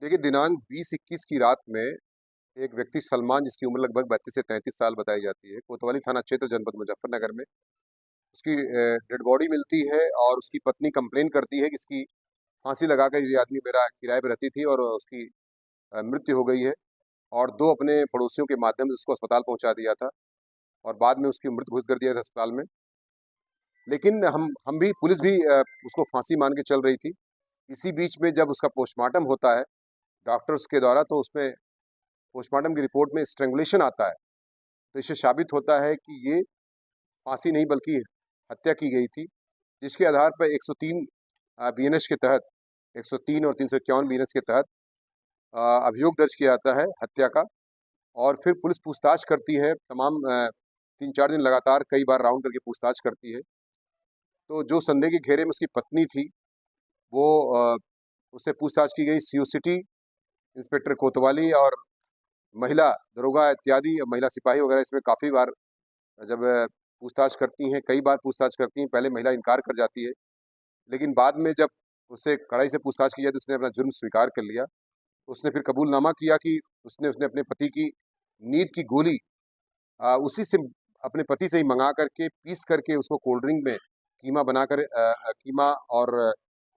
देखिए, दिनांक 20-21 की रात में एक व्यक्ति सलमान, जिसकी उम्र लगभग 32 से 33 साल बताई जाती है, कोतवाली थाना क्षेत्र जनपद मुजफ्फरनगर में उसकी डेड बॉडी मिलती है और उसकी पत्नी कंप्लेन करती है कि इसकी फांसी लगाकर ये आदमी मेरा किराए पे रहती थी और उसकी मृत्यु हो गई है। और 2 अपने पड़ोसियों के माध्यम से उसको अस्पताल पहुंचा दिया था और बाद में उसकी मृत्यु घोषित कर दिया था अस्पताल में। लेकिन हम भी, पुलिस भी उसको फांसी मान के चल रही थी। इसी बीच में जब उसका पोस्टमार्टम होता है डॉक्टर्स के द्वारा, तो उसमें पोस्टमार्टम की रिपोर्ट में स्ट्रैंगुलेशन आता है। तो इससे साबित होता है कि ये फांसी नहीं बल्कि हत्या की गई थी, जिसके आधार पर 103 बीएनएस के तहत, 103 और 351 बीएनएस के तहत अभियोग दर्ज किया जाता है हत्या का। और फिर पुलिस पूछताछ करती है, तमाम 3-4 दिन लगातार कई बार राउंड करके पूछताछ करती है। तो जो संदेह के घेरे में उसकी पत्नी थी, वो उससे पूछताछ की गई। सीओ सिटी इंस्पेक्टर कोतवाली और महिला दरोगा इत्यादि, महिला सिपाही वगैरह इसमें काफ़ी बार जब पूछताछ करती हैं, कई बार पूछताछ करती हैं। पहले महिला इनकार कर जाती है, लेकिन बाद में जब उससे कड़ाई से पूछताछ की जाए तो उसने अपना जुर्म स्वीकार कर लिया। उसने फिर कबूलनामा किया कि उसने उसने अपने पति की नींद की गोली उसी से, अपने पति से ही मंगा करके, पीस करके उसको कोल्ड ड्रिंक में कीमा बनाकर, कीमा और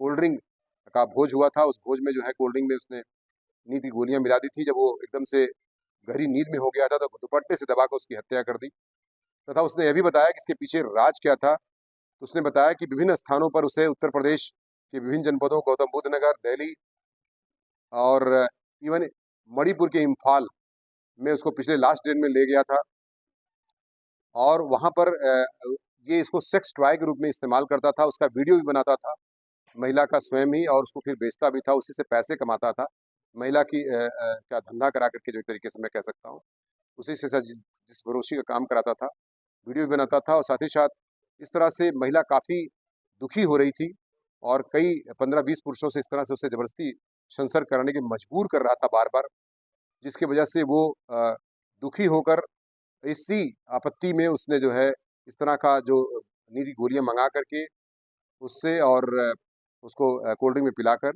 कोल्ड ड्रिंक का भोज हुआ था। उस भोज में जो है कोल्ड ड्रिंक में उसने नींद की गोलियां मिला दी थी। जब वो एकदम से गहरी नींद में हो गया था तो दुपट्टे से दबाकर उसकी हत्या कर दी। तथा उसने यह भी बताया कि इसके पीछे राज क्या था। तो उसने बताया कि विभिन्न स्थानों पर उसे उत्तर प्रदेश के विभिन्न जनपदों, गौतम बुद्ध नगर, दिल्ली और इवन मणिपुर के इम्फाल में उसको पिछले लास्ट डेट में ले गया था। और वहाँ पर ये इसको सेक्स टॉय के रूप में इस्तेमाल करता था। उसका वीडियो भी बनाता था महिला का स्वयं ही, और उसको फिर बेचता भी था, उसी से पैसे कमाता था। महिला की क्या धंधा करा करके, जो एक तरीके से मैं कह सकता हूँ, उसी से जिस भरोसी का काम कराता था, वीडियो भी बनाता था। और साथ ही साथ इस तरह से महिला काफ़ी दुखी हो रही थी और कई 15-20 पुरुषों से इस तरह से उसे ज़बरदस्ती संसर्ग कराने के मजबूर कर रहा था बार बार, जिसकी वजह से वो दुखी होकर इसी आपत्ति में उसने जो है इस तरह का जो नींद की गोलियां मंगा करके उससे, और उसको कोल्ड ड्रिंक में पिलाकर,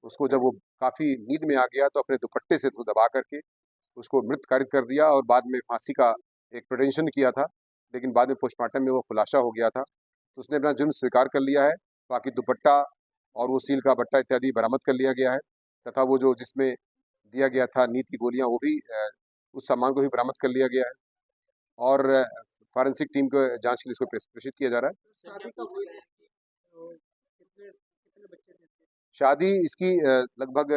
उसको जब वो काफ़ी नींद में आ गया तो अपने दुपट्टे से उसको दबा करके उसको मृत कारित कर दिया और बाद में फांसी का एक प्रिटेंशन किया था। लेकिन बाद में पोस्टमार्टम में वो खुलासा हो गया था। तो उसने अपना जुर्म स्वीकार कर लिया है। बाकी दुपट्टा और वो सील का बट्टा इत्यादि बरामद कर लिया गया है, तथा वो जो जिसमें दिया गया था नींद की गोलियां, वो भी उस सामान को भी बरामद कर लिया गया है। और फॉरेंसिक टीम को जांच के लिए इसको प्रेषित किया जा रहा है। शादी कब हुई है इसकी? तो कितने कितने बच्चे थे इसके? शादी इसकी लगभग